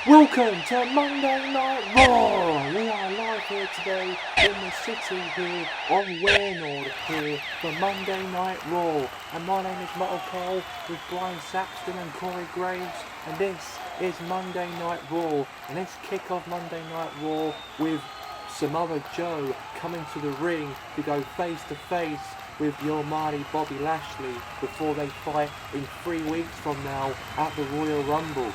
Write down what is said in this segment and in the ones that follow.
Welcome to Monday Night Raw! We are live here today in the city here on Waynord here for Monday Night Raw. And my name is Metal Cole with Brian Saxton and Corey Graves. And this is Monday Night Raw. And let's kick off Monday Night Raw with Samoa Joe coming to the ring to go face to face with the almighty Bobby Lashley before they fight in 3 weeks from now at the Royal Rumble.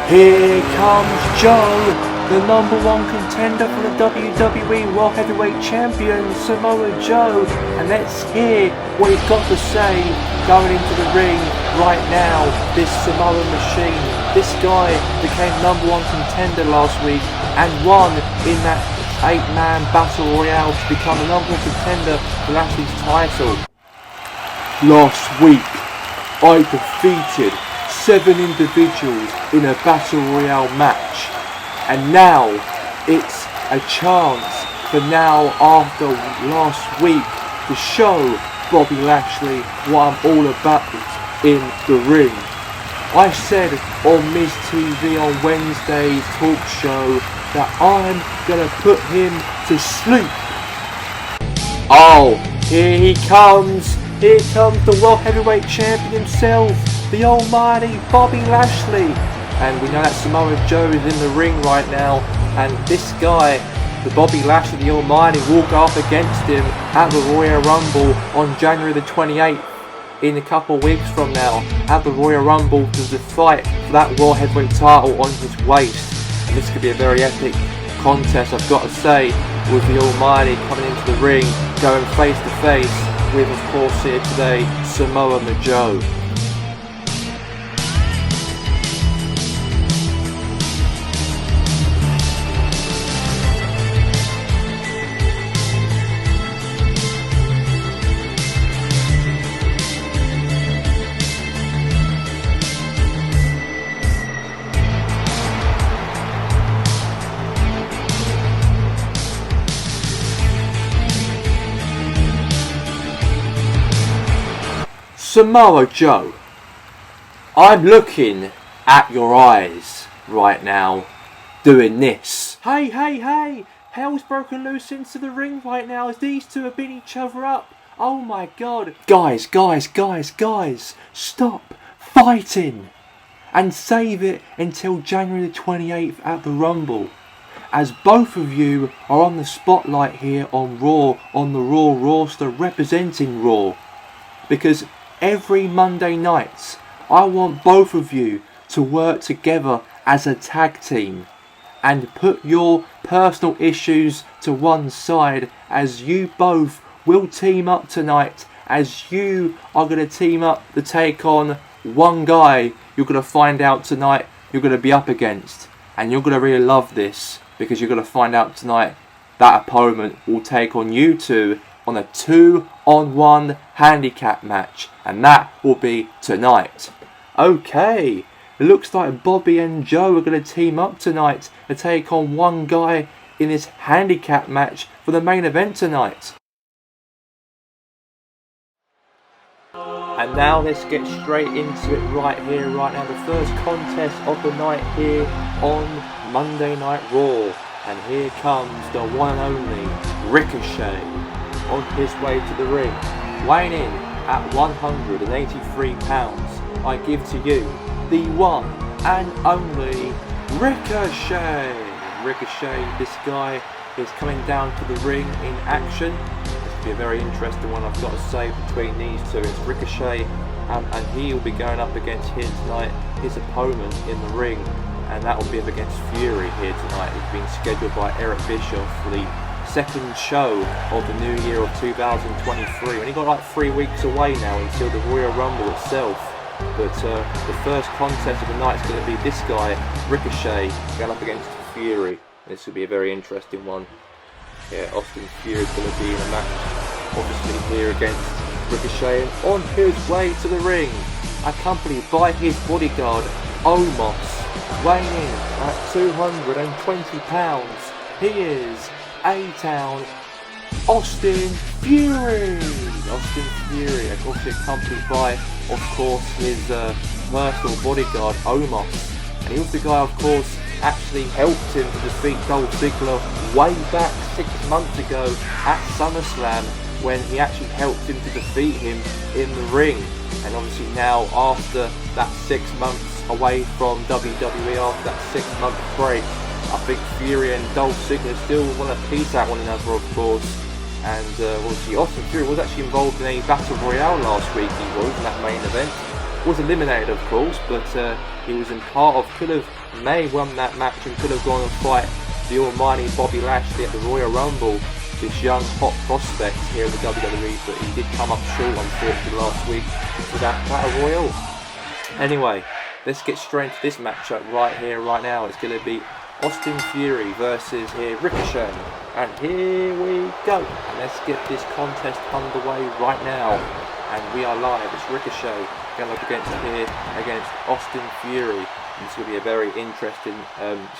Here comes Joe, the number one contender for the WWE World Heavyweight Champion, Samoa Joe, and let's hear what he's got to say going into the ring right now. This Samoa machine, this guy became number one contender last week and won in that 8-man battle royale to become the number one contender for Lashley's title. Last week, I defeated 7 individuals in a battle royale match, and now it's a chance for now after last week to show Bobby Lashley what I'm all about in the ring. I said on Miz TV on Wednesday's talk show that I'm gonna put him to sleep. Oh, here he comes. Here comes the World Heavyweight Champion himself, the almighty Bobby Lashley. And we know that Samoa Joe is in the ring right now, and this guy, the Bobby Lashley, the almighty, will go up against him at the Royal Rumble on January the 28th, in a couple of weeks from now, at the Royal Rumble, to the fight for that World Heavyweight title on his waist. And this could be a very epic contest, I've got to say, with the almighty coming into the ring, going face to face with, of course, here today, Samoa Joe. Samoa Joe, I'm looking at your eyes right now, doing this. Hey, hell's broken loose into the ring right now as these two are beating each other up. Oh my god. Guys, stop fighting and save it until January the 28th at the Rumble, as both of you are on the spotlight here on Raw, on the Raw roster representing Raw, because every Monday night, I want both of you to work together as a tag team and put your personal issues to one side, as you both will team up tonight, as you are going to team up to take on one guy you're going to find out tonight you're going to be up against. And you're going to really love this, because you're going to find out tonight that opponent will take on you two on a 2-on-1 handicap match, and that will be tonight. Okay, it looks like Bobby and Joe are going to team up tonight to take on one guy in this handicap match for the main event tonight. And now let's get straight into it right here, right now. The first contest of the night here on Monday Night Raw. And here comes the one and only Ricochet on his way to the ring, weighing in at 183 pounds. I give to you the one and only Ricochet. Ricochet, this guy is coming down to the ring in action. This will be a very interesting one, I've got to say, between these two. It's Ricochet, and he will be going up against him tonight, his opponent in the ring, and that will be up against Fury here tonight. It's been scheduled by Eric Bischoff for the second show of the new year of 2023. Only got like 3 weeks away now until the Royal Rumble itself. But the first contest of the night is going to be this guy, Ricochet, going up against Fury. This will be a very interesting one. Yeah, Austin Fury is going to be in a match, obviously here against Ricochet, and on his way to the ring, accompanied by his bodyguard, Omos, weighing in at 220 pounds. He is A-Town Austin Fury. Austin Fury, of course, accompanied by, of course, his personal bodyguard, Omos. And he was the guy, of course, actually helped him to defeat Dolph Ziggler way back 6 months ago at SummerSlam, when he actually helped him to defeat him in the ring. And obviously now, after that 6 months away from WWE, after that 6-month break, I think Fury and Dolph Ziggler still want to peace out one another, of course. And obviously Austin Fury was actually involved in a Battle Royale last week. He was in that main event. Was eliminated, of course, but he was in part of, may have won that match and could have gone and fight the almighty Bobby Lashley at the Royal Rumble, this young hot prospect here in the WWE, but he did come up short, unfortunately, last week for that Battle Royal. Anyway, let's get straight into this matchup right here, right now. It's going to be Austin Fury versus here Ricochet, and here we go. And let's get this contest underway right now. And we are live. It's Ricochet going up against Austin Fury. And it's going to be a very interesting,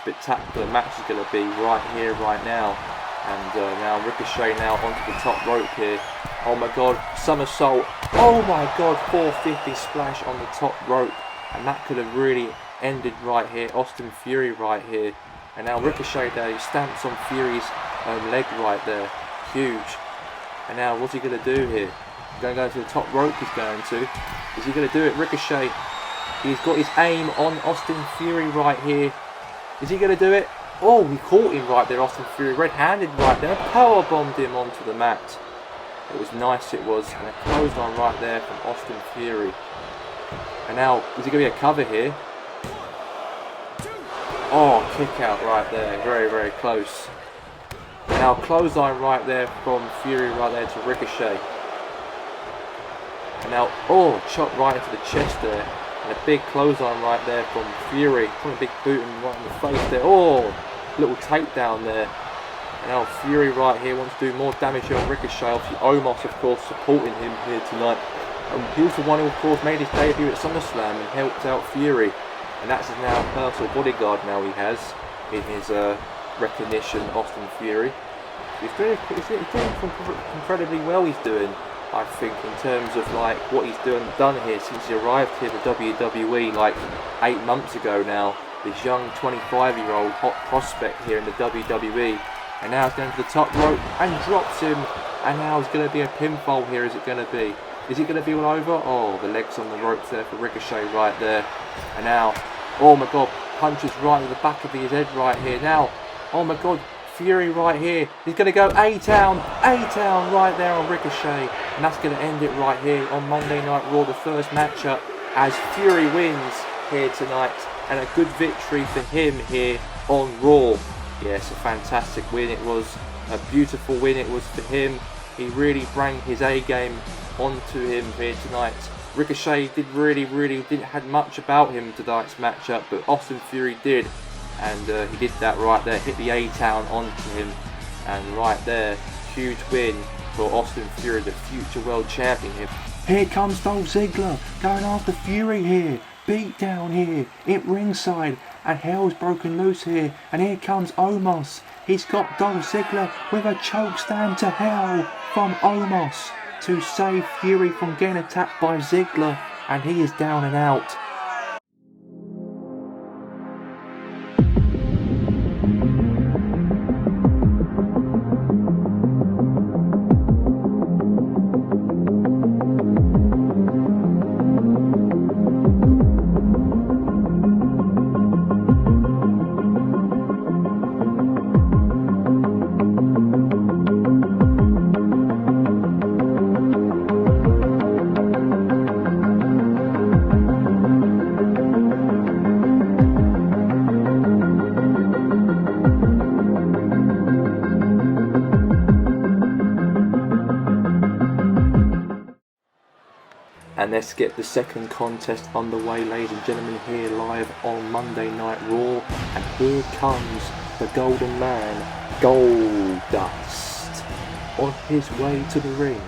spectacular match. Is going to be right here, right now. And now Ricochet now onto the top rope here. Oh my God, somersault. Oh my God, 450 splash on the top rope. And that could have really ended right here. Austin Fury right here. And now Ricochet there, he stamps on Fury's leg right there. Huge. And now what's he going to do here? Going to go to the top rope, he's going to. Is he going to do it? Ricochet. He's got his aim on Austin Fury right here. Is he going to do it? Oh, he caught him right there, Austin Fury. Red-handed right there. Powerbombed him onto the mat. It was nice, it was. And a clothesline right there from Austin Fury. And now, is he going to be a cover here? Oh, kick out right there. Very, very close. And now, clothesline right there from Fury right there to Ricochet. And now, oh, chop right into the chest there. And a big clothesline right there from Fury. Putting a big boot him right in the face there. Oh, little takedown there. And now Fury right here wants to do more damage here on Ricochet. Obviously Omos, of course, supporting him here tonight. He was the one who, of course, made his debut at SummerSlam and helped out Fury. And that's his now personal bodyguard now he has in his recognition, Austin Fury. He's doing incredibly well, he's doing, I think, in terms of like what he's done here since he arrived here at WWE like 8 months ago now. This young 25-year-old hot prospect here in the WWE. And now he's going to the top rope and drops him. And now it's going to be a pinfall here, is it going to be? Is it going to be all over? Oh, the legs on the ropes there for Ricochet right there. And now, oh my God, punches right in the back of his head right here. Now, oh my God, Fury right here. He's going to go A-Town right there on Ricochet. And that's going to end it right here on Monday Night Raw, the first matchup, as Fury wins here tonight. And a good victory for him here on Raw. Yes, a fantastic win. It was a beautiful win. It was for him. He really brought his A game onto him here tonight. Ricochet didn't had much about him tonight's matchup, but Austin Fury did, and he did that right there. Hit the A-Town onto him, and right there, huge win for Austin Fury, the future world champion here. Here comes Dolph Ziggler going after Fury here. Beat down here at ringside, and hell's broken loose here. And here comes Omos. He's got Dolph Ziggler with a choke stand to hell from Omos to save Fury from getting attacked by Ziggler, and he is down and out. And let's get the second contest underway, ladies and gentlemen, here live on Monday Night Raw. And here comes the Golden Man, Goldust, on his way to the ring,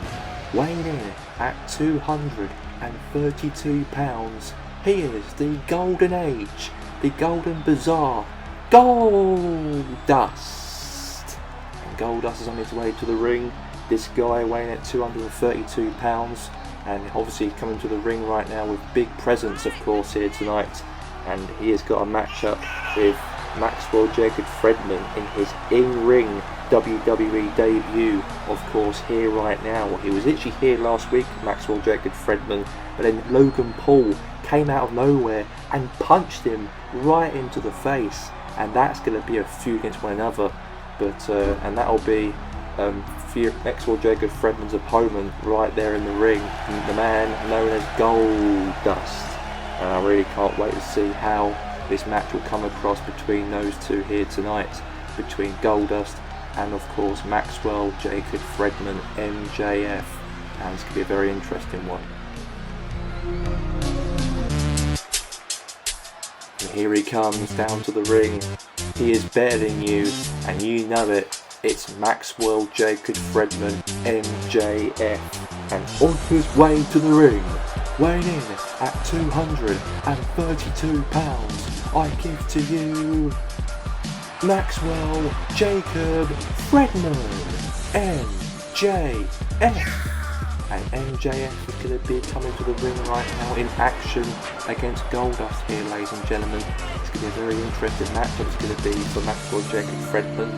weighing in at 232 pounds. He is the Golden Age, the Golden Bazaar, Goldust. And Goldust is on his way to the ring. This guy weighing at 232 pounds. And obviously coming to the ring right now with big presence, of course, here tonight. and he has got a matchup with Maxwell Jacob Fredman in his in-ring WWE debut, of course, here right now. Well, he was actually here last week, Maxwell Jacob Fredman, but then Logan Paul came out of nowhere and punched him right into the face, and that's going to be a feud against one another. But and that'll be Maxwell Jacob Fredman's opponent right there in the ring, the man known as Goldust. And I really can't wait to see how this match will come across between those two here tonight, between Goldust and of course Maxwell Jacob Fredman, MJF, and it's going to be a very interesting one. And here he comes down to the ring. He is better than you, and you know it. It's Maxwell Jacob Fredman, MJF, and on his way to the ring, weighing in at 232 pounds, I give to you Maxwell Jacob Fredman, MJF. And MJF is going to be coming to the ring right now in action against Goldust here, ladies and gentlemen. It's going to be a very interesting matchup. It's going to be for Maxwell Jacob Fredman,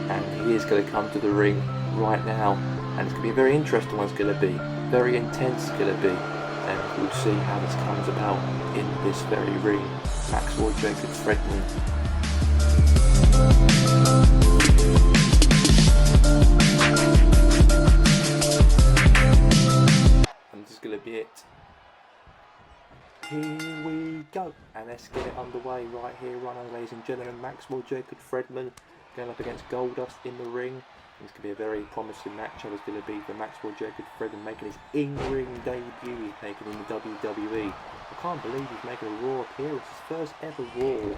and he is going to come to the ring right now, and it's going to be a very interesting one. It's going to be very intense. It's going to be, and we'll see how this comes about in this very ring. Maxwell Jacob Fredman. And this is going to be it. Here we go, and let's get it underway right here, right now, ladies and gentlemen. Maxwell Jacob Fredman going up against Goldust in the ring. It's going to be a very promising matchup. It's going to be for Maxwell Jacob Fredman making his in-ring debut. He's making in the WWE. I can't believe he's making a Raw appearance. His first ever Raw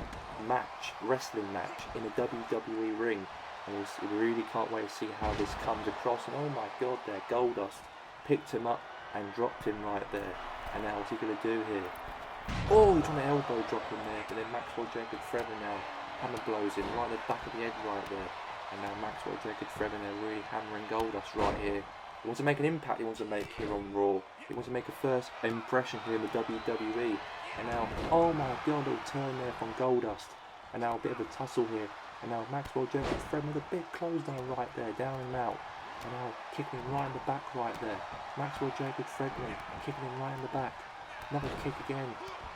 wrestling match in a WWE ring. And we really can't wait to see how this comes across. And oh my God, there, Goldust picked him up and dropped him right there. And now what's he going to do here? Oh, he's trying to elbow drop him there. But then Maxwell Jacob Fredman now hammer blows him right in the back of the head right there. And now Maxwell Jacob Fredman, they're really hammering Goldust right here. He wants to make an impact, he wants to make here on Raw. He wants to make a first impression here in the WWE. And now, oh my God, little turn there from Goldust. And now a bit of a tussle here. And now Maxwell Jacob Fredman with a big clothesline right there, down and out. And now kicking him right in the back right there. Maxwell Jacob Fredman kicking him right in the back. Another kick again.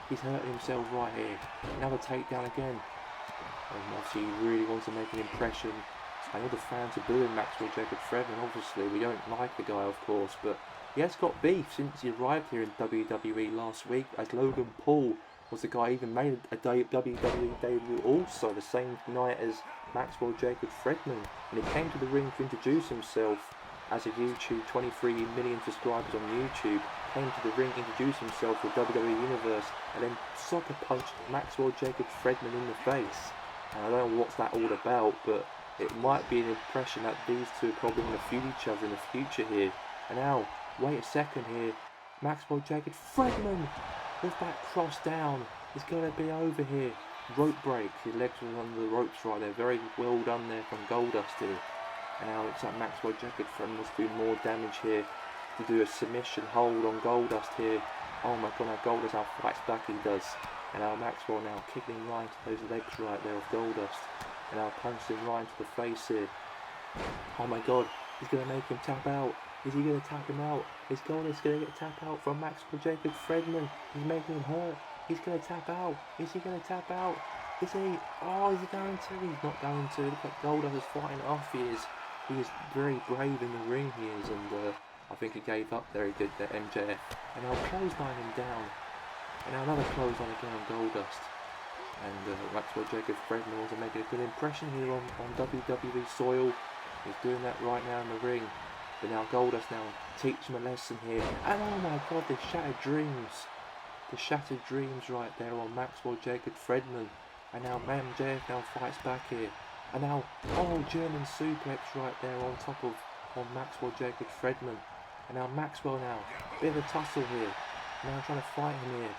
He's hurting himself right here. Another takedown again. And obviously he really wants to make an impression. And all the fans are booing Maxwell Jacob Fredman. Obviously we don't like the guy, of course, but he has got beef since he arrived here in WWE last week, as Logan Paul was the guy who even made a WWE debut also the same night as Maxwell Jacob Fredman. And he came to the ring to introduce himself as a YouTube, 23 million subscribers on YouTube, came to the ring, introduced himself with WWE Universe, and then sucker punched Maxwell Jacob Fredman in the face. And I don't know what's that all about, but it might be an impression that these two are probably going to feud each other in the future here. And now, wait a second here, Maxwell Jacob Fredman with that cross down is going to be over here. Rope break, his legs were under the ropes right there, very well done there from Goldust here. And now it looks like Maxwell Jacob Fredman wants to do more damage here, to do a submission hold on Goldust here. Oh my God, now Goldust now fights back, he does. And now Maxwell now kicking him right into those legs right there of Goldust. And now punching him right into the face here. Oh my God, he's going to make him tap out. Is he going to tap him out? Is Goldust going to get tap out from Maxwell Jacob Fredman? He's making him hurt. He's going to tap out. Is he going to tap out? Is he? Oh, is he going to? He's not going to. Look at Goldust is fighting off. He is very brave in the ring, he is. And I think he gave up there, he did that, MJF. And now clothesline him down. And now another clothesline again on Goldust. And Maxwell Jacob Fredman wants to make a good impression here on WWE soil. He's doing that right now in the ring. But now Goldust now teach him a lesson here. And oh my God, the shattered dreams. The shattered dreams right there on Maxwell Jacob Fredman. And now MJF now fights back here. And now, oh, German suplex right there on top of Maxwell Jacob Fredman. And now Maxwell now, bit of a tussle here. Now trying to fight him here.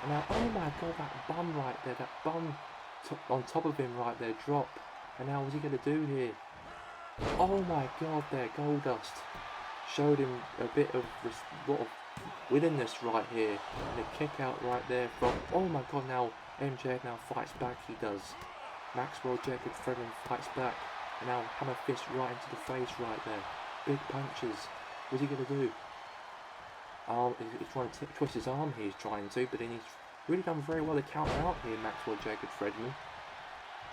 And now, oh my God, that bum right there, that bum on top of him right there, drop. And now what's he going to do here? Oh my God, there, Goldust showed him a bit of lot of willingness right here. And a kick out right there from, oh my God, now MJF now fights back, he does. Maxwell Jacob Fredman fights back, and now hammer fist right into the face right there. Big punches. What's he going to do? He's trying to twist his arm here, he's trying to, but then he's really done very well to counter out here, Maxwell Jacob Fredman.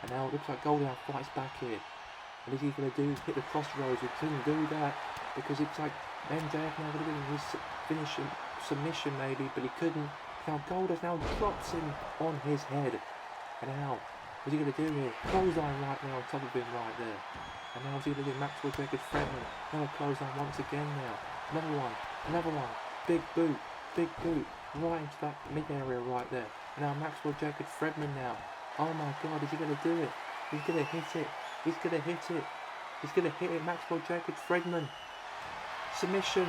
And now it looks like Golden fights back here. And is he going to do hit the crossroads? He couldn't do that because it's like MJF now going to get his finishing submission maybe, but he couldn't. Now Goldust now drops him on his head. And now, what's he going to do here? Clothesline right now on top of him right there. And now what's he going to do? Maxwell Jacob Fredman. Another clothesline once again now. Another one. Another one. Big boot. Big boot. Right into that mid area right there. And now Maxwell Jacob Fredman now. Oh my god, is he going to do it? He's going to hit it. He's going to hit it. He's going to hit it. Maxwell Jacob Fredman. Submission.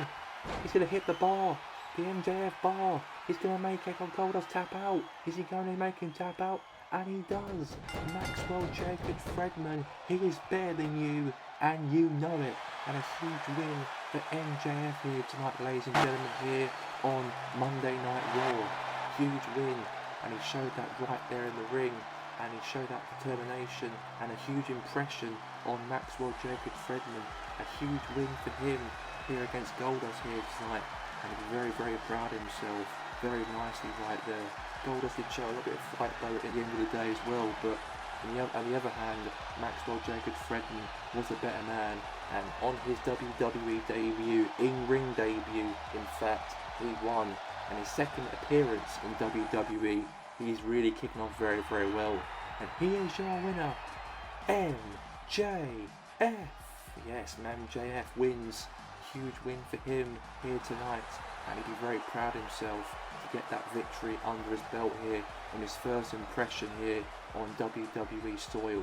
He's going to hit the bar. The MJF bar. He's going to make Goldust tap out. Is he going to make him tap out? And he does. Maxwell Jacob Fredman. He is better than you. And you know it. And a huge win for MJF here tonight, ladies and gentlemen, here on Monday Night Raw. Huge win. And he showed that right there in the ring. And he showed that determination and a huge impression on Maxwell Jacob Fredman. A huge win for him here against Goldust here tonight. And he's very, very proud of himself. Very nicely right there. Goldust did show a little bit of fight though at the end of the day as well, but on the other hand, Maxwell Jacob Fredman was a better man, and on his WWE debut, in-ring debut, in fact, he won. And his second appearance in WWE, he's really kicking off very, very well. And he is your winner, MJF. Yes, MJF wins. Huge win for him here tonight, and he'd be very proud of himself to get that victory under his belt here on his first impression here on WWE soil.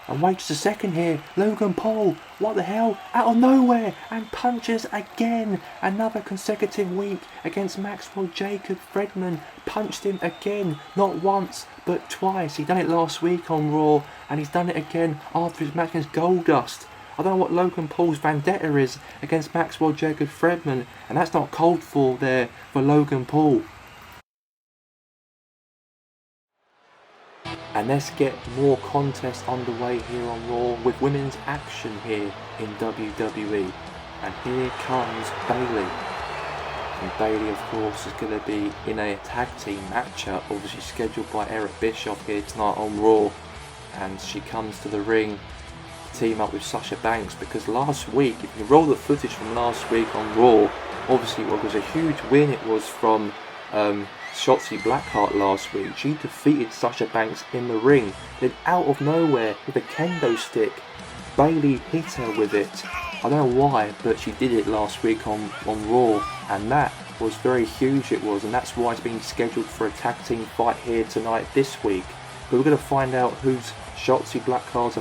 And wait just a second here, Logan Paul, what the hell, out of nowhere, and punches again, another consecutive week against Maxwell Jacob Fredman, punched him again, not once, but twice. He done it last week on Raw, and he's done it again after his match against Goldust. I don't know what Logan Paul's vendetta is against Maxwell Jacob Fredman, and that's not called for there for Logan Paul. And let's get more contests underway here on Raw with women's action here in WWE. And here comes Bayley. And Bayley, of course, is going to be in a tag team matchup, obviously scheduled by Eric Bischoff here tonight on Raw. And she comes to the ring to team up with Sasha Banks, because last week, if you roll the footage from last week on Raw, obviously it was a huge win. It was from Shotzi Blackheart last week. She defeated Sasha Banks in the ring. Then out of nowhere with a kendo stick, Bayley hit her with it. I don't know why, but she did it last week on Raw, and that was very huge, it was, and that's why it's been scheduled for a tag team fight here tonight this week. But we're going to find out who's Shotzi Blackheart's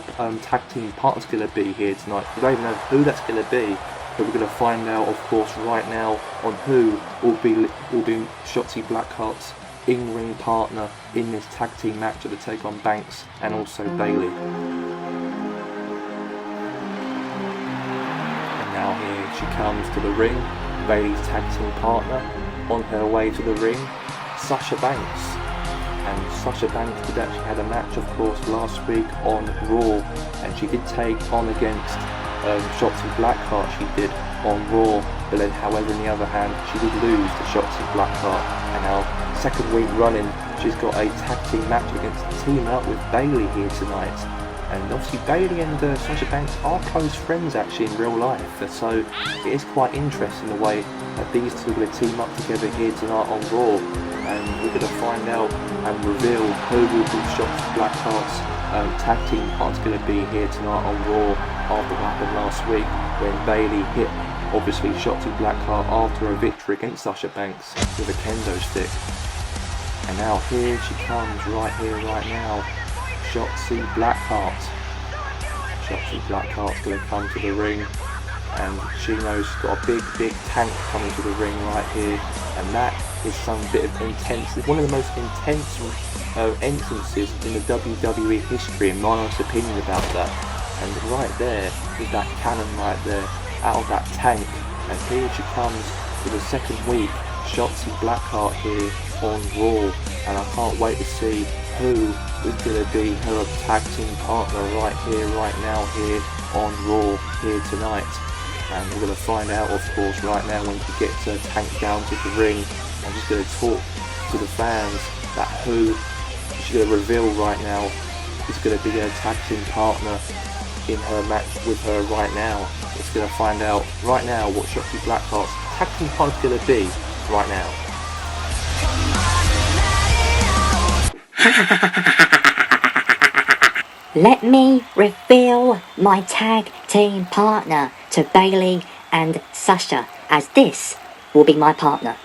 tag team partner's going to be here tonight. We don't even know who that's going to be, but we're going to find out, of course, right now on who will be Shotzi Blackheart's in-ring partner in this tag team match to take on Banks and also Bayley. And now here she comes to the ring, Bayley's tag team partner. On her way to the ring, Sasha Banks. And Sasha Banks did actually had a match, of course, last week on Raw, and she did take on against Shotzi Blackheart, she did on Raw, but then however on the other hand she did lose to Shotzi Blackheart, and now second week running she's got a tag team match against team up with Bayley here tonight. And obviously Bayley and Sasha Banks are close friends actually in real life, so it is quite interesting the way that these two are going to team up together here tonight on Raw. And we're going to find out and reveal who will be Shotzi Blackheart's tag team partner's going to be here tonight on Raw after what happened last week when Bayley hit obviously Shotzi Blackheart after a victory against Sasha Banks with a kendo stick. And now here she comes right here, right now, Shotzi Blackheart. Shotzi Blackheart's going to come to the ring, and she knows she's got a big tank coming to the ring right here, and that is some bit of intense, one of the most intense entrances in the WWE history in my honest opinion about that. And right there is that cannon right there out of that tank, and here she comes for the second week, Shotzi Blackheart here on Raw, and I can't wait to see who is going to be her tag team partner right here, right now, here on Raw, here tonight. And we're going to find out, of course, right now when she gets her tank down to the ring. I'm just going to talk to the fans that who she's going to reveal right now is going to be her tag team partner in her match with her right now. It's going to find out right now what Shotzi Blackheart's tag team partner is going to be right now. Let me reveal my tag team partner to Bayley and Sasha, as this will be my partner.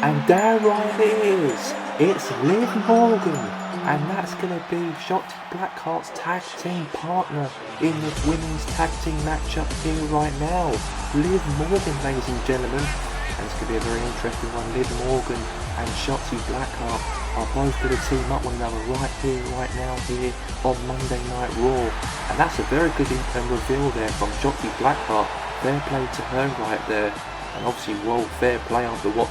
And there it is. It's Liv Morgan, and that's going to be Shotzi Blackheart's tag team partner in this women's tag team matchup here right now. Liv Morgan, ladies and gentlemen. And it's going to be a very interesting one. Liv Morgan and Shotzi Blackheart are both going to team up one another right here, right now, here on Monday Night Raw. And that's a very good reveal there from Shotzi Blackheart. Fair play to her right there. And obviously, well, fair play after what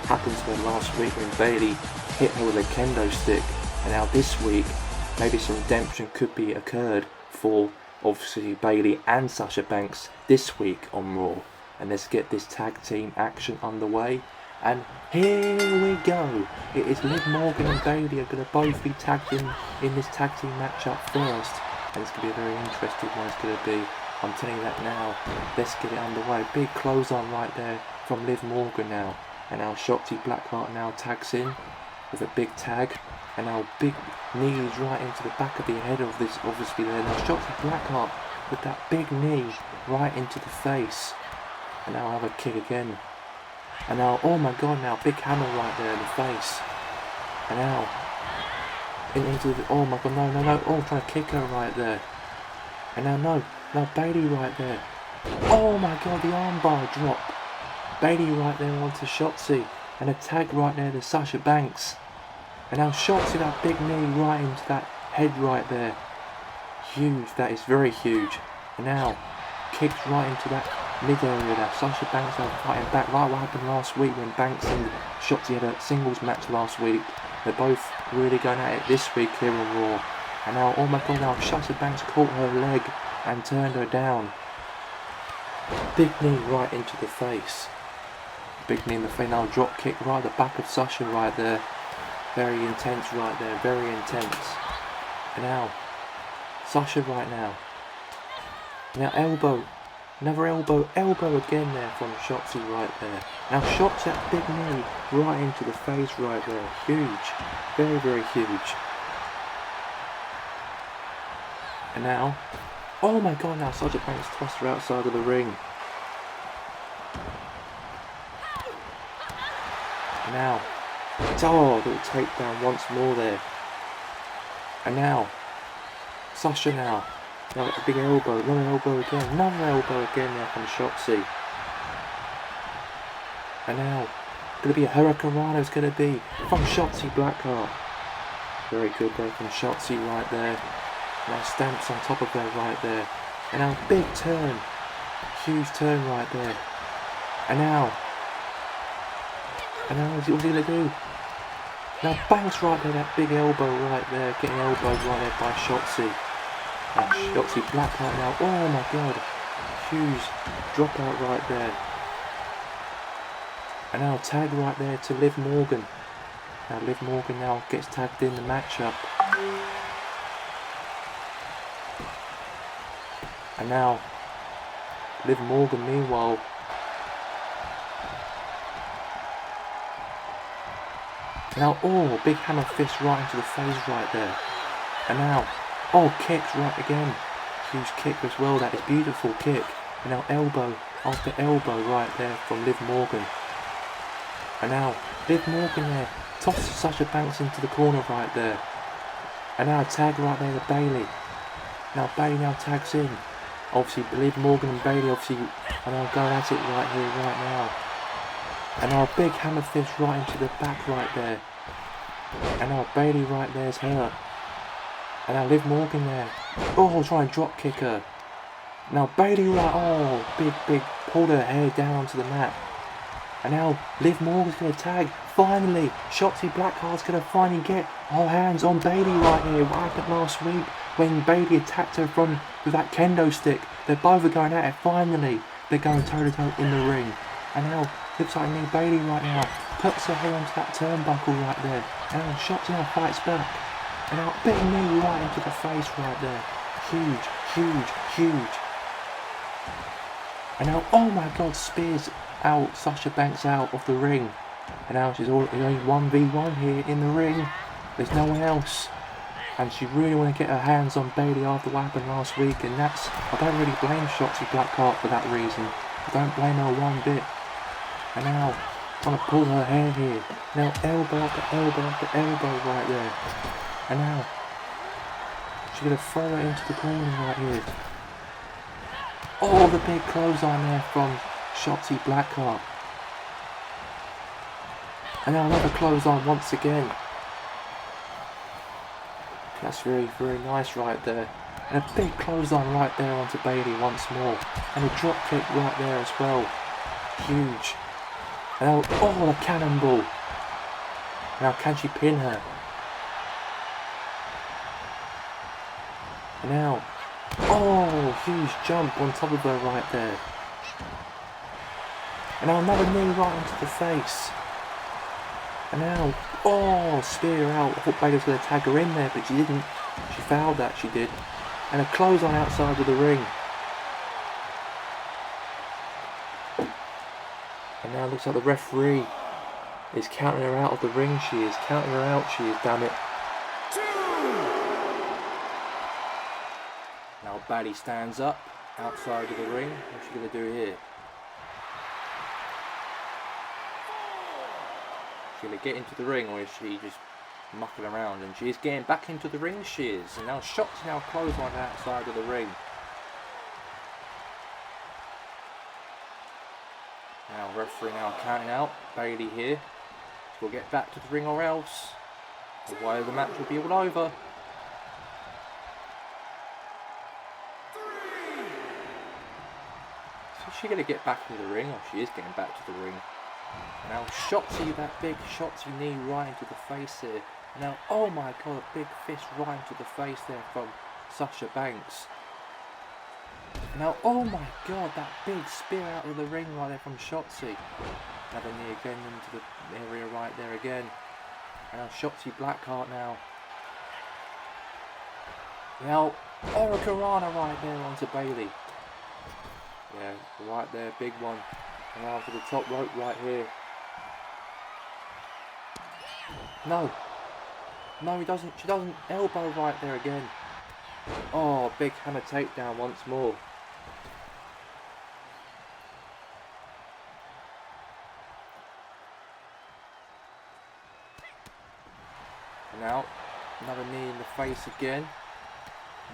happened to her last week when Bayley hit her with a kendo stick. And now this week, maybe some redemption could be occurred for obviously Bayley and Sasha Banks this week on Raw. And let's get this tag team action underway. And here we go. It is Liv Morgan and Bayley are going to both be tagged in this tag team matchup first. And it's going to be a very interesting one. It's going to be. I'm telling you that now. Let's get it underway. Big close on right there from Liv Morgan now. And now Shotzi Blackheart now tags in with a big tag. And now big knees right into the back of the head of this, obviously there. Now Shotzi Blackheart with that big knee right into the face. And now I'll have a kick again. And now, oh my god, now big hammer right there in the face. And now, into the, oh my god, no. Oh, trying to kick her right there. And now, no, Bayley right there. Oh my god, the armbar drop. Bayley right there onto Shotzi. And a tag right there to Sasha Banks. And now Shotzi, that big knee right into that head right there. Huge, that is very huge. And now, kicks right into that mid area there. Sasha Banks are fighting back like what happened last week when Banks and Shotzi had a singles match last week. They're both really going at it this week here on Raw. And now, oh my god, now Sasha Banks caught her leg and turned her down. Big knee right into the face. Big knee in the face. Now drop kick right at the back of Sasha right there. Very intense right there, very intense. And now, Sasha right now. Now elbow. Another elbow again there from Shotzi right there. Now Shotzi, that big knee right into the face right there. Huge. Very, very huge. And now, oh my god, now Sasha Banks tossed her outside of the ring. And now, oh, little takedown once more there. And now, Sasha now. Now a big elbow, another elbow again there from Shotzi. And now, going to be a Hurricanrana, it's going to be from Shotzi Blackheart. Very good there from Shotzi right there. Now stamps on top of her right there. And now big turn, huge turn right there. And now what's he going to do? Now Banks right there, that big elbow right there, getting elbowed right there by Shotzi. And Shotzi Blackheart now, oh my god, huge dropout right there. And now tag right there to Liv Morgan. Now Liv Morgan now gets tagged in the matchup. And now Liv Morgan meanwhile. Now, oh, big hammer fist right into the face right there. And now, oh, kicks right again. Huge kick as well, that is beautiful kick. And now elbow after elbow right there from Liv Morgan. And now, Liv Morgan there, tosses Sasha Banks into the corner right there. And now a tag right there to Bayley. Now Bayley now tags in. Obviously, Liv Morgan and Bayley obviously are now going at it right here, right now. And now a big hammer fist right into the back right there. And now Bayley right there's her. And now Liv Morgan there. Oh, try and drop kick her. Now Bailey right, oh, big, pulled her hair down onto the mat. And now Liv Morgan's going to tag. Finally, Shotzi Blackheart's going to finally get her hands on Bailey right here. What happened last week when Bailey attacked her with that kendo stick? They're both going at it. Finally, they're going toe to toe in the ring. And now looks like Bailey right now puts her head onto that turnbuckle right there. And now Shotzi now fights back. And now big knee right into the face right there. Huge. And now, oh my God, spears out Sasha Banks out of the ring. And now she's only 1v1 here in the ring. There's no one else. And she really want to get her hands on Bailey after what happened last week. And I don't really blame Shotzi Blackheart for that reason. I don't blame her one bit. And now, trying to pull her hair here. Now elbow after elbow right there. And now, she's going to throw her into the corner right here. Oh, the big clothesline there from Shotzi Blackheart. And now another clothesline once again. That's very nice right there. And a big clothesline right there onto Bailey once more. And a drop kick right there as well. Huge. And now, oh, the cannonball. Now can she pin her? And now, oh, huge jump on top of her right there. And now another knee right onto the face. And now, oh, spear out. I thought Bailey was going to tag her in there, but she didn't. She fouled that, she did. And a clothesline outside of the ring. And now it looks like the referee is counting her out of the ring. She is counting her out, damn it. Now Bailey stands up outside of the ring. What's she going to do here? She's going to get into the ring, or is she just mucking around? And she is getting back into the ring, she is. And now Shotzi now clothesline outside of the ring. Now referee now counting out Bailey here. She'll get back to the ring or else. Otherwise the match will be all over. So is she going to get back into the ring? Oh, she is getting back to the ring. Now Shotzi, that big Shotzi knee right into the face here. Now, oh my God, a big fist right into the face there from Sasha Banks. Now, oh my God, that big spear out of the ring right there from Shotzi. Another knee again into the area right there again. And now Shotzi Blackheart now. Now, Erica Rana right there onto Bailey. Yeah, right there, big one. And now to the top rope right here. No, he doesn't. She doesn't. Elbow right there again. Oh, big hammer takedown once more. And now, another knee in the face again.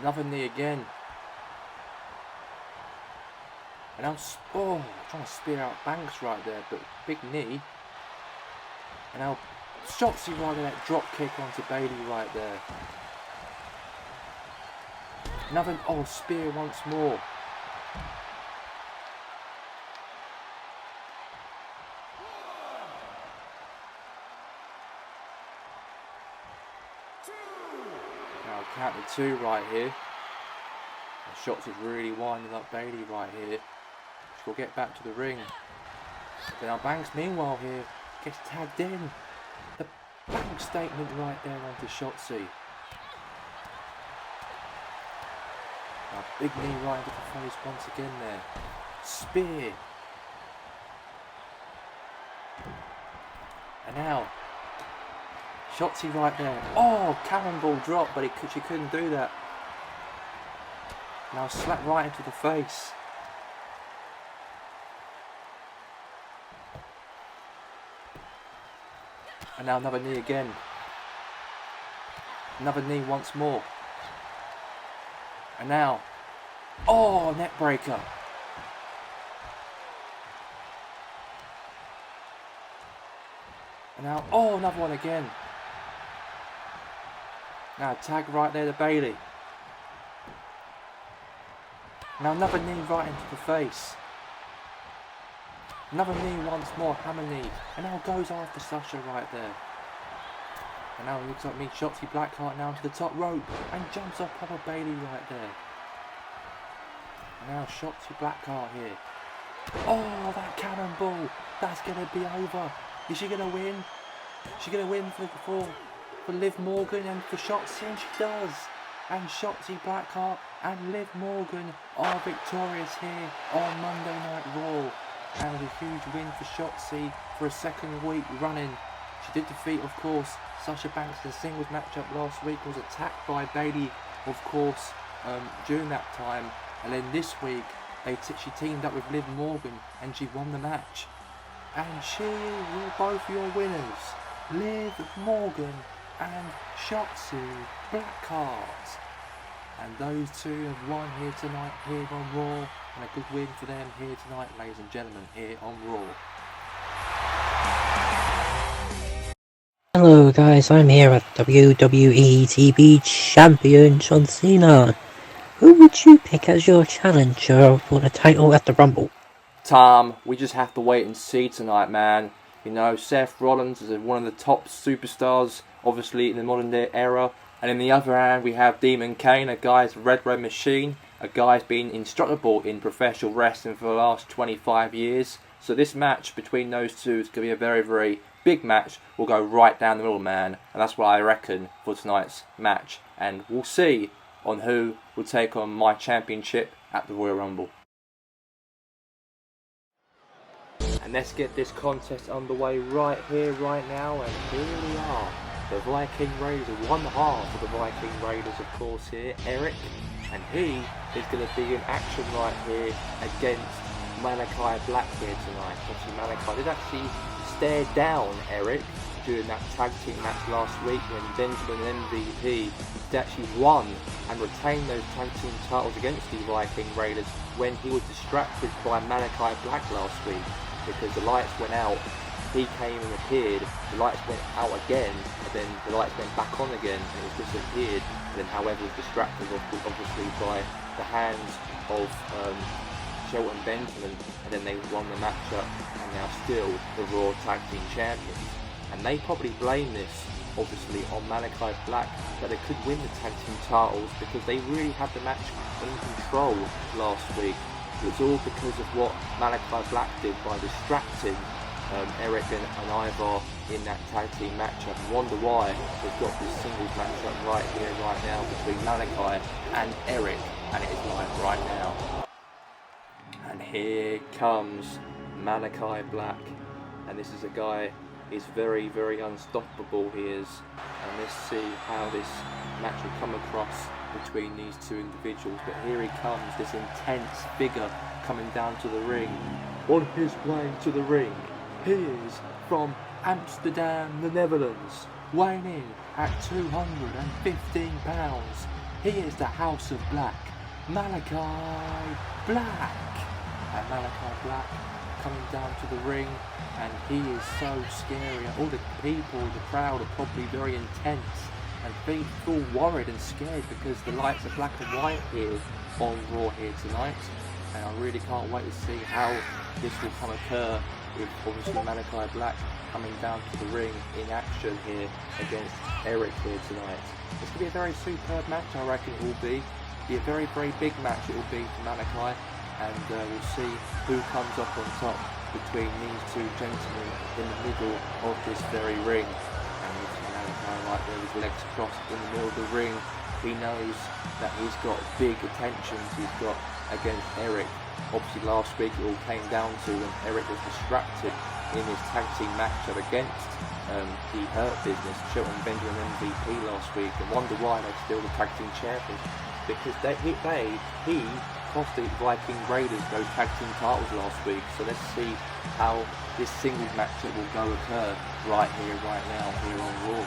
Another knee again. And now, oh, trying to spear out Banks right there, but big knee. And now, Shotzi right there, that drop kick onto Bailey right there. Another, oh, spear once more. Now, count to two right here. Shotzi's really winding up Bailey right here. She'll get back to the ring. But now Banks, meanwhile, here gets tagged in. The bank statement right there onto Shotzi. Now, big knee right into the face once again there. Spear. And now, Shotzi right there. Oh, cannonball drop, but she couldn't do that. Now slap right into the face. And now another knee again. Another knee once more. And now, oh, neck breaker. And now, oh, another one again. Now tag right there to Bailey. Now another knee right into the face. Another knee once more, hammer knee. And now goes after Sasha right there. And now it looks like me, Shotzi Blackheart now to the top rope. And jumps off Papa Bailey right there. And now Shotzi Blackheart here. Oh, that cannonball. That's going to be over. Is she going to win? Is she going to win for Liv Morgan and for Shotzi? And she does. And Shotzi Blackheart and Liv Morgan are victorious here on Monday Night Raw. And a huge win for Shotzi for a second week running. She did defeat, of course, Sasha Banks in a singles matchup last week. Was attacked by Bayley, of course, during that time. And then this week, she teamed up with Liv Morgan and she won the match. And she were both your winners, Liv Morgan and Shotzi Blackheart. And those two have won here tonight, here on Raw. And a good win for them here tonight, ladies and gentlemen, here on Raw. Hello guys, I'm here at WWE TV Champion John Cena. Who would you pick as your challenger for the title at the Rumble? Tom, we just have to wait and see tonight, man. You know, Seth Rollins is one of the top superstars, obviously, in the modern day era. And in the other hand, we have Demon Kane, a guy's red machine. A guy's been indestructible in professional wrestling for the last 25 years. So this match between those two is going to be a very, very big match. Will go right down the middle, man. And that's what I reckon for tonight's match. And we'll see on who will take on my championship at the Royal Rumble. And let's get this contest underway right here, right now. And here we are. The Viking Raiders, one half of the Viking Raiders, of course, here, Eric. And he is going to be in action right here against Malachi Black here tonight. Obviously, Malachi did actually stare down Eric during that tag team match last week when Benjamin and MVP actually won and retained those tag team titles against the Viking Raiders when he was distracted by Malachi Black last week because the lights went out. He came and appeared, the lights went out again, and then the lights went back on again, and it disappeared. And then, however, was distracted obviously by the hands of Shelton Benjamin, and then they won the matchup, and now still the Raw Tag Team Champions. And they probably blame this, obviously, on Malachi Black, that they could win the tag team titles because they really had the match in control last week. It was all because of what Malachi Black did by distracting Eric and Ivar in that tag team matchup. And wonder why we've got this singles matchup right here, right now between Malachi and Eric, and it is live right now. And here comes Malachi Black, and this is a guy. He's very, very unstoppable. He is, and let's see how this match will come across between these two individuals. But here he comes, this intense figure coming down to the ring. On his way to the ring, he is from Amsterdam, the Netherlands, weighing in at 215 pounds. He is the House of Black, Malachi Black. And Malachi Black coming down to the ring, and he is so scary. All the people, the crowd are probably very intense and feel worried and scared because the lights are black and white here on Raw here tonight. And I really can't wait to see how this will come occur with obviously Malachi Black coming down to the ring in action here against Eric here tonight. It's going to be a very superb match, I reckon it will be. Be a very, very big match it will be for Malachi, and we'll see who comes up on top between these two gentlemen in the middle of this very ring. And with Malachi right there with his legs crossed in the middle of the ring, he knows that he's got big attentions he's got against Eric. Obviously last week it all came down to when Eric was distracted in his tag team matchup against the Hurt Business, Shelton Benjamin MVP last week, and wonder why they're still the tag team champions, because he cost the Viking Raiders those tag team titles last week. So let's see how this singles matchup will go occur right here, right now, here on Raw.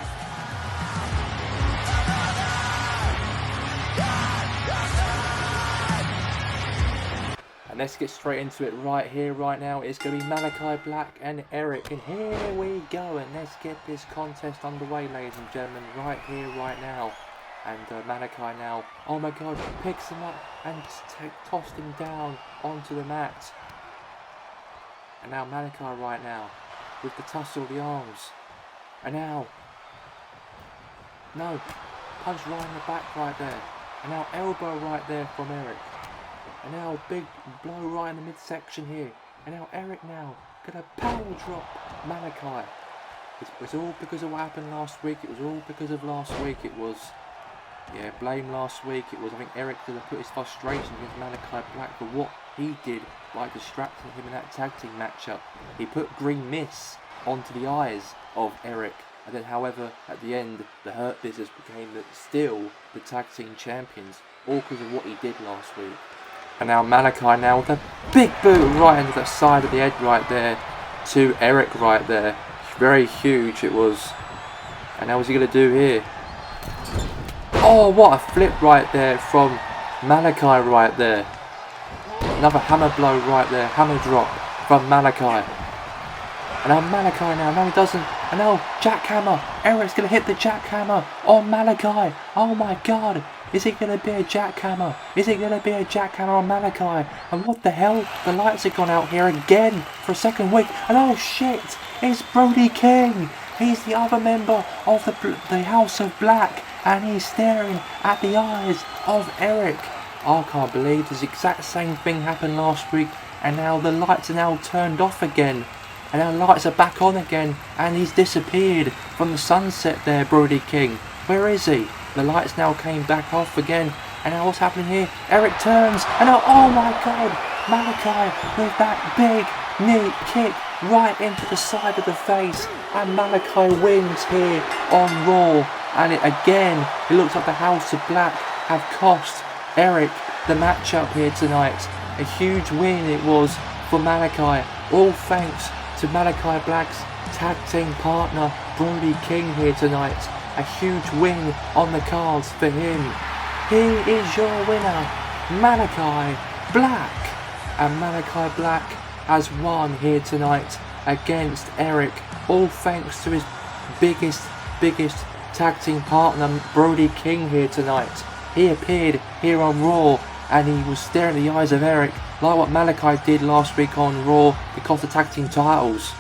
And let's get straight into it right here, right now. It's going to be Malachi Black and Eric. And here we go. And let's get this contest underway, ladies and gentlemen, right here, right now. And Malachi now, oh my god, picks him up and tossed him down onto the mat. And now Malachi right now, with the tussle of the arms. And now, no, punch right in the back right there. And now elbow right there from Eric. And now big blow right in the midsection here. And now Eric now gonna power drop Malachi. It's all because of what happened last week. It was all because of last week. It was, yeah, blame last week. It was, I think Eric could have put his frustration against Malachi Black for what he did by distracting him in that tag team matchup. He put green mist onto the eyes of Eric. And then, however, at the end, the Hurt Business became still the tag team champions, all because of what he did last week. And now Malachi now with a big boot right into the side of the head right there to Eric right there. Very huge it was. And now what's he going to do here? Oh, what a flip right there from Malachi right there. Another hammer blow right there, hammer drop from Malachi. And now Malachi now, no he doesn't. And now jackhammer. Eric's going to hit the jackhammer on Malachi. Oh my god. Is it going to be a jackhammer? Is it going to be a jackhammer on Malachi? And what the hell? The lights have gone out here again for a second week. And oh shit, it's Brody King. He's the other member of the House of Black. And he's staring at the eyes of Eric. I can't believe this exact same thing happened last week. And now the lights are now turned off again. And now the lights are back on again. And he's disappeared from the sunset there, Brody King. Where is he? The lights now came back off again. And now what's happening here? Eric turns. And now, oh my god, Malachi with that big knee kick right into the side of the face. And Malachi wins here on Raw. And it looks like the House of Black have cost Eric the matchup here tonight. A huge win it was for Malachi. All thanks to Malachi Black's tag team partner Brody King here tonight. A huge win on the cards for him. He is your winner, Malachi Black. And Malachi Black has won here tonight against Eric. All thanks to his biggest tag team partner Brody King here tonight. He appeared here on Raw and he was staring at the eyes of Eric like what Malachi did last week on Raw because of the tag team titles.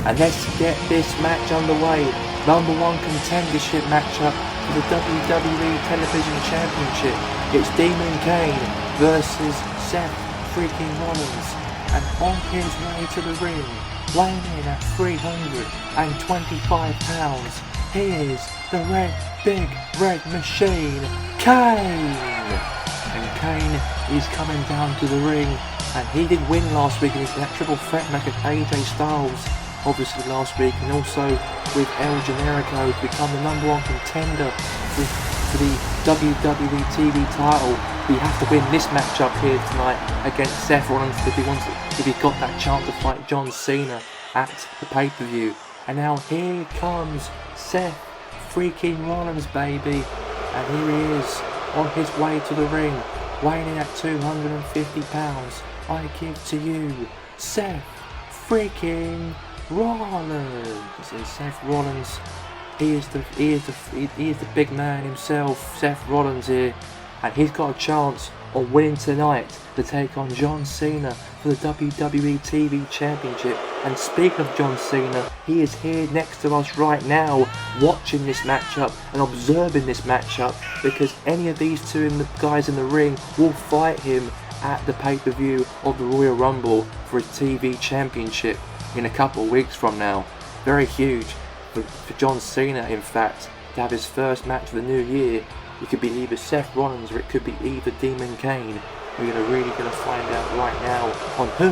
And let's get this match underway. Number 1 contendership matchup for the WWE Television Championship. It's Demon Kane versus Seth freaking Rollins. And on his way to the ring, weighing in at 325 pounds, he is the big red machine, Kane. And Kane is coming down to the ring, and he did win last week in that triple threat match with AJ Styles, obviously last week, and also with El Generico to become the number 1 contender for the WWE TV title. He has to win this matchup here tonight against Seth Rollins if he got that chance to fight John Cena at the pay-per-view. And now here comes Seth freaking Rollins, baby, and here he is on his way to the ring, weighing in at 250 pounds. I give to you Seth freaking Rollins. And Seth Rollins, he is the big man himself, Seth Rollins here, and he's got a chance of winning tonight to take on John Cena for the WWE TV Championship. And speaking of John Cena, he is here next to us right now, watching this matchup and observing this matchup, because any of these two guys in the ring will fight him at the pay-per-view of the Royal Rumble for his TV Championship in a couple of weeks from now. Very huge for John Cena, in fact, to have his first match of the new year. It could be either Seth Rollins or it could be either Demon Kane. We're really going to find out right now on who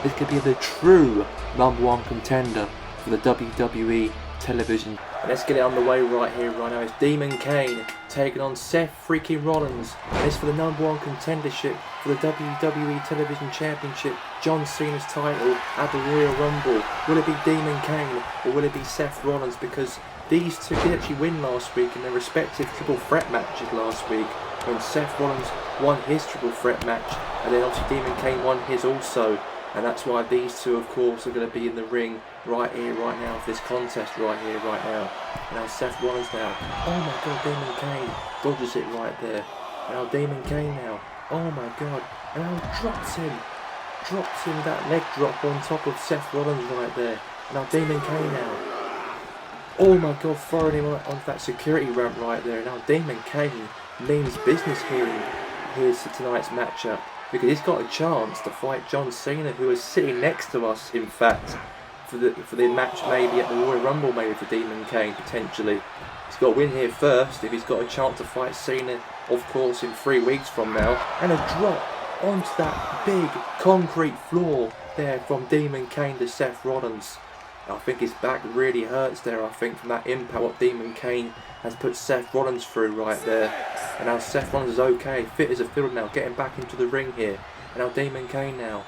is going to be the true number 1 contender for the WWE television. Let's get it underway right here, right now. It's Demon Kane taking on Seth freaking Rollins. And it's for the number 1 contendership for the WWE Television Championship, John Cena's title at the Royal Rumble. Will it be Demon Kane or will it be Seth Rollins? Because these two did actually win last week in their respective triple threat matches last week, when Seth Rollins won his triple threat match, and then obviously Demon Kane won his also. And that's why these two, of course, are going to be in the ring right here, right now, for this contest right here, right now. And now Seth Rollins now. Oh my God, Damon Kane dodges it right there. And now Damon Kane now. Oh my God. And now drops him. Drops him with that leg drop on top of Seth Rollins right there. And now Damon Kane now. Oh my God, throwing him onto that security ramp right there. And now Damon Kane means business here to tonight's matchup. Because he's got a chance to fight John Cena, who is sitting next to us, in fact, for the match maybe at the Royal Rumble, maybe for Damon Kane, potentially. He's got to win here first if he's got a chance to fight Cena, of course, in 3 weeks from now. And a drop onto that big concrete floor there from Damon Kane to Seth Rollins. I think his back really hurts there, I think, from that impact what Damon Kane has put Seth Rollins through right there. And now Seth Rollins is okay, fit as a fiddle now, getting back into the ring here. And now Damon Kane now,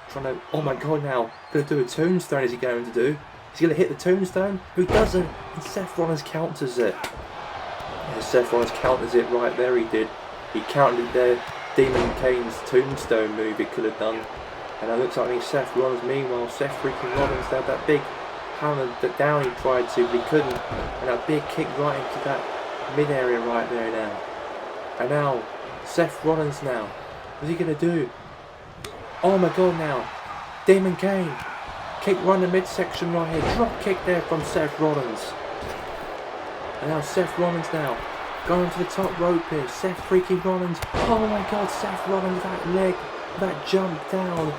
trying to, oh my God now, going to do a tombstone, is he going to do? Is he going to hit the tombstone? Who doesn't? And Seth Rollins counters it. Yeah, Seth Rollins counters it right there, he did. He countered it there, Damon Kane's tombstone move it could have done. And it looks like he's Seth Rollins, meanwhile Seth freaking Rollins had that big hammer down he tried to, but he couldn't. And that big kick right into that mid area right there now. And now, Seth Rollins now. What's he going to do? Oh my God now. Damon Kane. Kick right in the midsection right here. Drop kick there from Seth Rollins. And now Seth Rollins now. Going to the top rope here. Seth freaking Rollins. Oh my God, Seth Rollins, that leg. That jump down.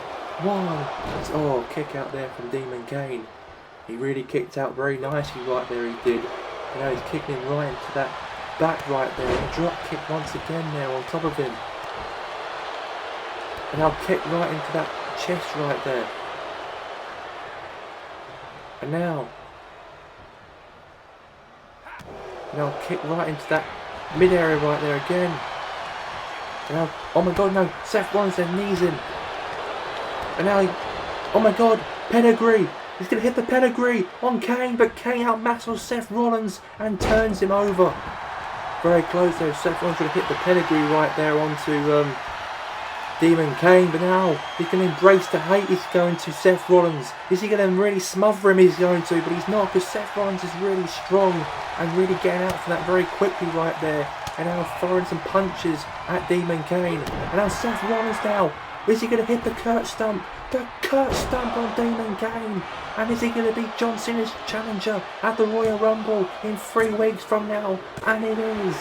One. Oh, kick out there from Damon Kane. He really kicked out very nicely right there, he did. And now he's kicking him right into that back right there. And drop kick once again there on top of him. And now kick right into that chest right there. And now kick right into that mid area right there again. And now, oh my God, no, Seth Rollins then knees him. And now oh my God, pedigree. He's going to hit the pedigree on Kane, but Kane outmuscles Seth Rollins and turns him over. Very close there. Seth Rollins going to hit the pedigree right there onto Damon Kane, but now he's going to embrace the hate. He's going to Seth Rollins. Is he going to really smother him? He's going to, but he's not, because Seth Rollins is really strong and really getting out for that very quickly right there. And now throwing some punches at Damon Kane. And now Seth Rollins now. Is he going to hit the Kurt Stump? The Kurt Stump on Damon Kane. And is he going to be John Cena's challenger at the Royal Rumble in 3 weeks from now? And it is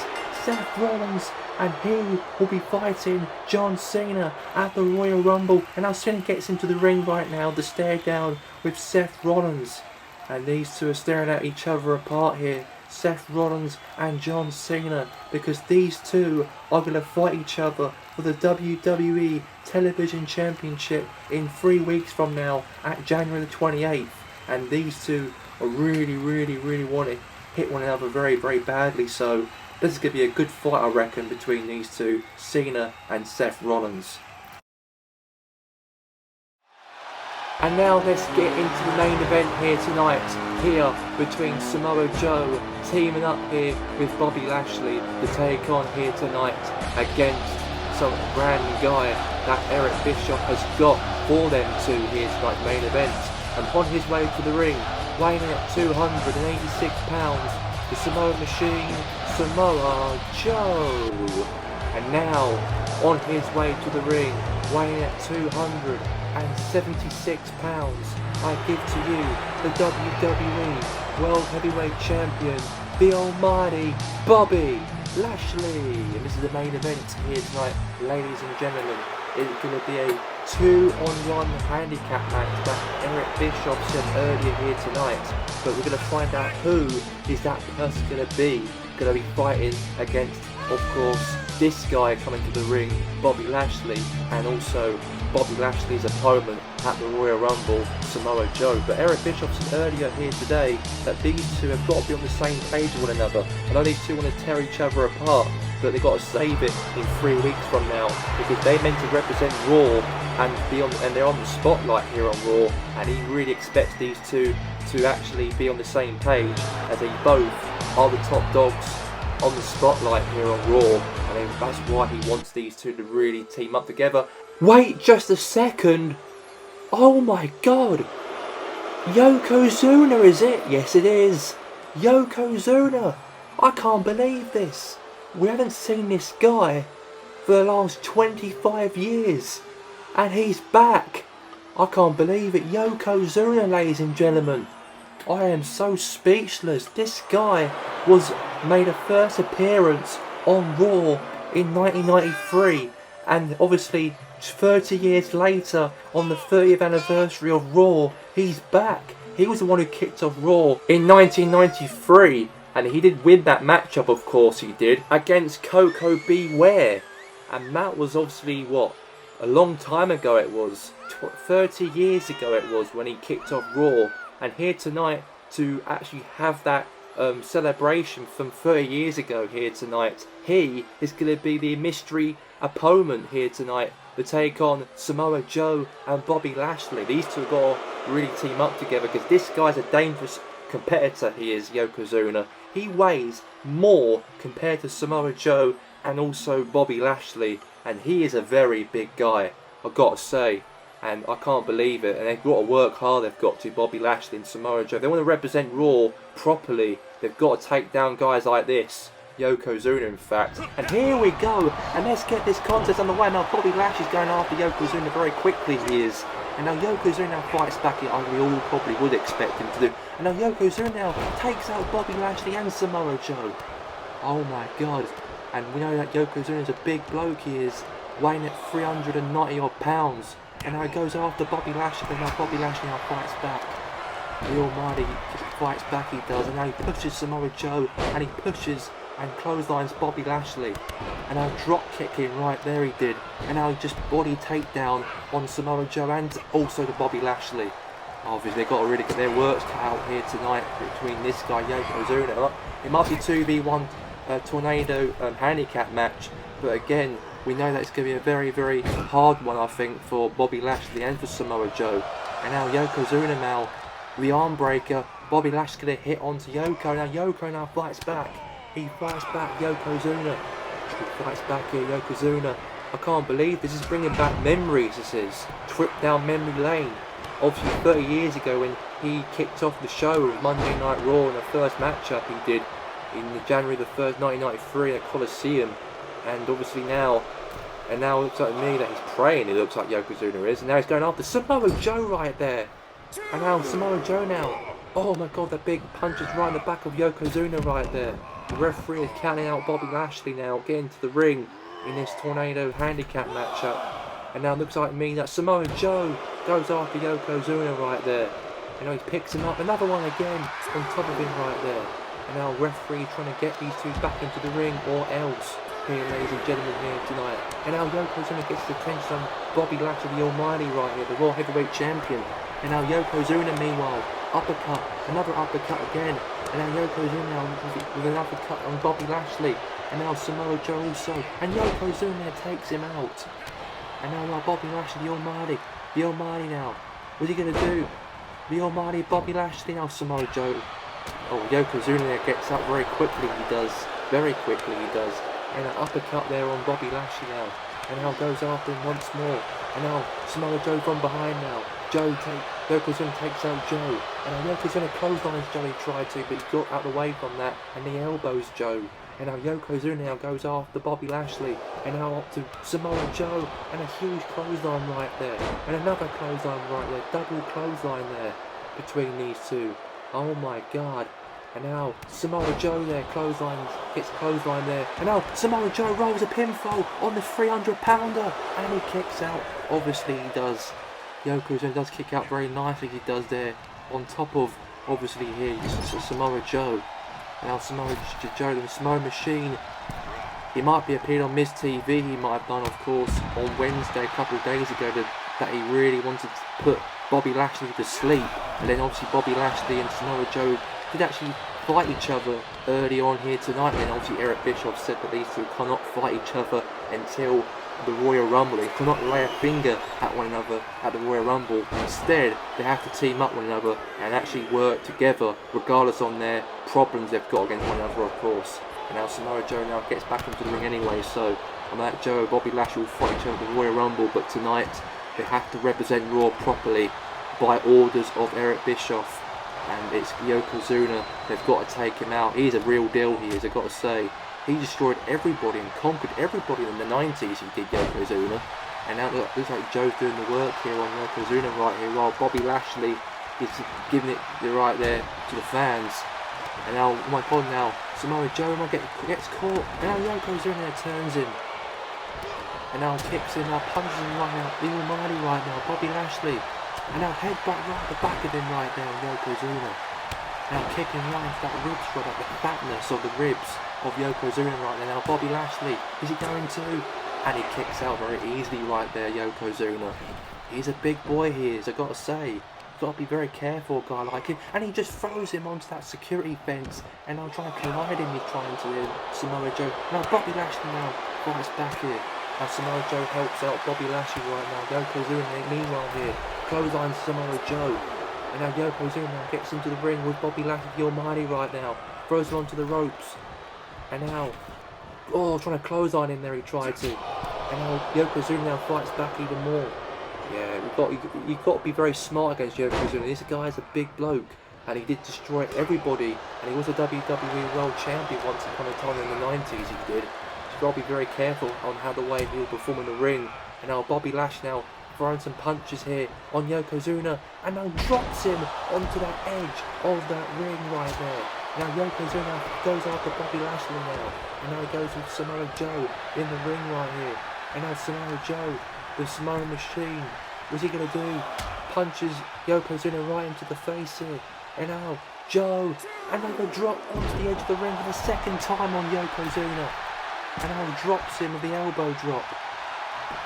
Seth Rollins. And he will be fighting John Cena at the Royal Rumble. And now Cena gets into the ring right now to stare down with Seth Rollins. And these two are staring at each other apart here. Seth Rollins and John Cena, because these two are going to fight each other for the WWE Television Championship in 3 weeks from now at January the 28th. And these two are really want to hit one another very badly, so this is going to be a good fight, I reckon, between these two, Cena and Seth Rollins. And now let's get into the main event here tonight, here between Samoa Joe teaming up here with Bobby Lashley to take on here tonight against some brand new guy that Eric Bischoff has got for them two here tonight's main event. And on his way to the ring, weighing in at 286 pounds, the Samoa Machine, Samoa Joe. And now, on his way to the ring, weighing at 276 pounds, I give to you the WWE World Heavyweight Champion, the almighty Bobby Lashley. And this is the main event here tonight, ladies and gentlemen. It's going to be a 2-on-1 handicap match that Eric Bischoff said earlier here tonight. But we're going to find out who is that person going to be fighting against, of course, this guy coming to the ring, Bobby Lashley, and also Bobby Lashley's opponent at the Royal Rumble, Samoa Joe. But Eric Bischoff said earlier here today that these two have got to be on the same page with one another. I know these two want to tear each other apart, but they've got to save it in 3 weeks from now, because they meant to represent Raw and they're on the spotlight here on Raw, and he really expects these two to actually be on the same page, as they both are the top dogs on the spotlight here on Raw, and that's why he wants these two to really team up together. Wait just a second! Oh my god! Yokozuna, is it? Yes, it is. Yokozuna! I can't believe this. We haven't seen this guy for the last 25 years. And he's back. I can't believe it. Yokozuna, ladies and gentlemen. I am so speechless. This guy made a first appearance on Raw in 1993. And obviously 30 years later, on the 30th anniversary of Raw, he's back. He was the one who kicked off Raw in 1993, and he did win that matchup, of course he did, against Coco Beware. And that was obviously, what, a long time ago it was. 30 years ago it was when he kicked off Raw. And here tonight, to actually have that celebration from 30 years ago here tonight, he is going to be the mystery opponent here tonight to take on Samoa Joe and Bobby Lashley. These two have got to really team up together, because this guy's a dangerous competitor. He is, Yokozuna. He weighs more compared to Samoa Joe and also Bobby Lashley, and he is a very big guy, I've got to say. And I can't believe it. And they've got to work hard, they've got to, Bobby Lashley and Samoa Joe. If they want to represent Raw properly, they've got to take down guys like this. Yokozuna, in fact. And here we go. And let's get this contest underway. Now Bobby Lashley's going after Yokozuna very quickly, he is. And now Yokozuna now fights back, as we all probably would expect him to do. And now Yokozuna now takes out Bobby Lashley and Samoa Joe. Oh my god. And we know that Yokozuna's a big bloke, he is. Weighing at 390 odd pounds. And now he goes after Bobby Lashley, but now Bobby Lashley now fights back. The Almighty fights back, he does, and now he pushes Samoa Joe, and he pushes and clotheslines Bobby Lashley. And now drop kick him right there, he did. And now he just body takedown on Samoa Joe and also to Bobby Lashley. Obviously they've got to really get their works cut out here tonight between this guy, Yokozuna. It must be 2v1 tornado handicap match, but again, we know that it's going to be a very, very hard one, I think, for Bobby Lashley and for Samoa Joe. And now Yokozuna now, the arm breaker. Bobby Lashley going to hit onto Yoko. Now Yoko now fights back. He fights back, Yokozuna. He fights back here, Yokozuna. I can't believe this is bringing back memories, this is. Trip down memory lane. Obviously 30 years ago when he kicked off the show of Monday Night Raw in the first matchup he did in January the 1st, 1993 at Coliseum. And obviously now, it looks like to me that he's praying, it looks like Yokozuna is. And now he's going after Samoa Joe right there. And now Samoa Joe now. Oh my god, that big punch is right in the back of Yokozuna right there. The referee is counting out Bobby Lashley now, getting to the ring in this tornado handicap matchup. And now it looks like to me that Samoa Joe goes after Yokozuna right there. You know, he picks him up, another one again on top of him right there. And now referee trying to get these two back into the ring or else. Here, ladies and gentlemen, here tonight. And now Yokozuna gets the attention on Bobby Lashley, the Almighty right here, the Raw Heavyweight Champion. And now Yokozuna, meanwhile, uppercut, another uppercut again. And now Yokozuna now with an uppercut on Bobby Lashley. And now Samoa Joe also. And Yokozuna takes him out. And now Bobby Lashley, the Almighty now. What's he going to do? The Almighty Bobby Lashley, now Samoa Joe. Oh, Yokozuna there gets up very quickly, he does. Very quickly, he does. And an uppercut there on Bobby Lashley now. And now goes after him once more. And now Samoa Joe from behind now. Yokozuna takes out Joe. And now Yokozuna clotheslines Joe, he tried to, but he got out of the way from that. And he elbows Joe. And now Yokozuna now goes after Bobby Lashley. And now up to Samoa Joe. And a huge clothesline right there. And another clothesline right there. Double clothesline there between these two. Oh my god. And now Samoa Joe there, gets clothesline there. And now Samoa Joe rolls a pinfall on the 300-pounder. And he kicks out. Obviously he does. Yokozuna does kick out very nicely, he does there. On top of, obviously here, Samoa Joe. And now Samoa Joe, the Samoa Machine. He might be appeared on Miz TV, he might have done, of course, on Wednesday, a couple of days ago, that he really wanted to put Bobby Lashley to sleep. And then obviously Bobby Lashley and Samoa Joe did actually fight each other early on here tonight. And then obviously Eric Bischoff said that these two cannot fight each other until the Royal Rumble. They cannot lay a finger at one another at the Royal Rumble. Instead, they have to team up one another and actually work together, regardless on their problems they've got against one another, of course. And now Samoa Joe now gets back into the ring anyway, so on that Joe, Bobby Lashley will fight each other at the Royal Rumble, but tonight they have to represent Raw properly by orders of Eric Bischoff. And it's Yokozuna, they've got to take him out. He's a real deal, he is, I've got to say. He destroyed everybody and conquered everybody in the 90s, he did, Yokozuna. And now look, looks like Joe's doing the work here on Yokozuna right here, while Bobby Lashley is giving it right there to the fans. And now, oh my god, now Samoa Joe gets caught. And now Yokozuna turns him. And now kicks him, now punches him right now. The Almighty right now, Bobby Lashley. And now headbutt right at the back of him right there, Yokozuna. Now kicking right into that rib shot, the fatness of the ribs of Yokozuna right there. Now Bobby Lashley, is he going to? And he kicks out very easily right there, Yokozuna. He's a big boy, he is, I've got to say. You've got to be very careful, a guy like him. And he just throws him onto that security fence. And now trying to collide him, he's trying to Samoa Joe. Now Bobby Lashley now fights back here. Now Samoa Joe helps out Bobby Lashley right now. Yokozuna meanwhile here clothesline Samoa Joe. And now Yokozuna now gets into the ring with Bobby Lashley, the Almighty right now. Throws him onto the ropes. And now, trying to clothesline him there, he tried to. And now Yokozuna now fights back even more. Yeah, you've got to be very smart against Yokozuna. This guy's a big bloke. And he did destroy everybody. And he was a WWE World Champion once upon a time in the 90s, he did. You've got to be very careful on how the way he'll perform in the ring. And now Bobby Lashley now throwing some punches here on Yokozuna, and now drops him onto that edge of that ring right there. Now Yokozuna goes after Bobby Lashley now, and now he goes with Samoa Joe in the ring right here. And now Samoa Joe, the Samoan Machine, what's he going to do? Punches Yokozuna right into the face here. And now Joe, and now they drop onto the edge of the ring for the second time on Yokozuna. And now he drops him with the elbow drop.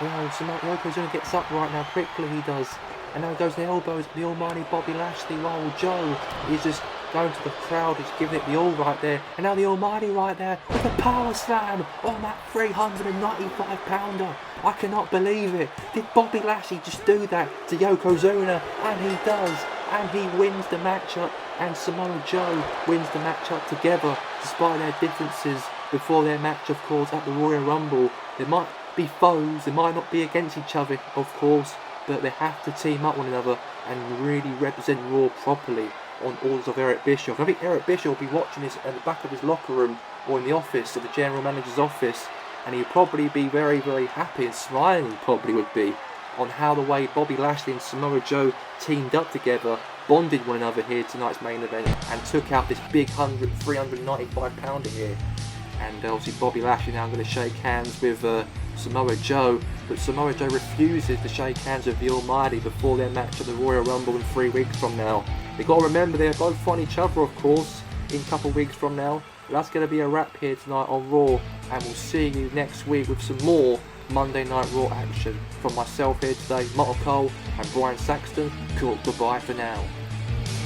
Well, Yokozuna gets up right now, quickly he does. And now goes the elbows, the almighty Bobby Lashley, while Joe is just going to the crowd, he's giving it the all right there. And now the almighty right there with the power slam on that 395 pounder. I cannot believe it. Did Bobby Lashley just do that to Yokozuna? And he does. And he wins the matchup. And Samoa Joe wins the matchup together, despite their differences before their match, of course, at the Royal Rumble. They might be foes, they might not be against each other, of course, but they have to team up one another and really represent Raw properly on orders of Eric Bischoff. I think Eric Bischoff will be watching this at the back of his locker room or in the office of the general manager's office, and he'll probably be very, very happy and smiling, he probably would be, on how the way Bobby Lashley and Samoa Joe teamed up together, bonded one another here tonight's main event, and took out this big 395 pounder here. And obviously Bobby Lashley now going to shake hands with Samoa Joe, but Samoa Joe refuses to shake hands with the Almighty before their match at the Royal Rumble in 3 weeks from now. They've got to remember they're both fighting each other, of course, in a couple of weeks from now. But that's going to be a wrap here tonight on Raw, and we'll see you next week with some more Monday Night Raw action. From myself here today, Michael Cole and Brian Saxton, goodbye for now.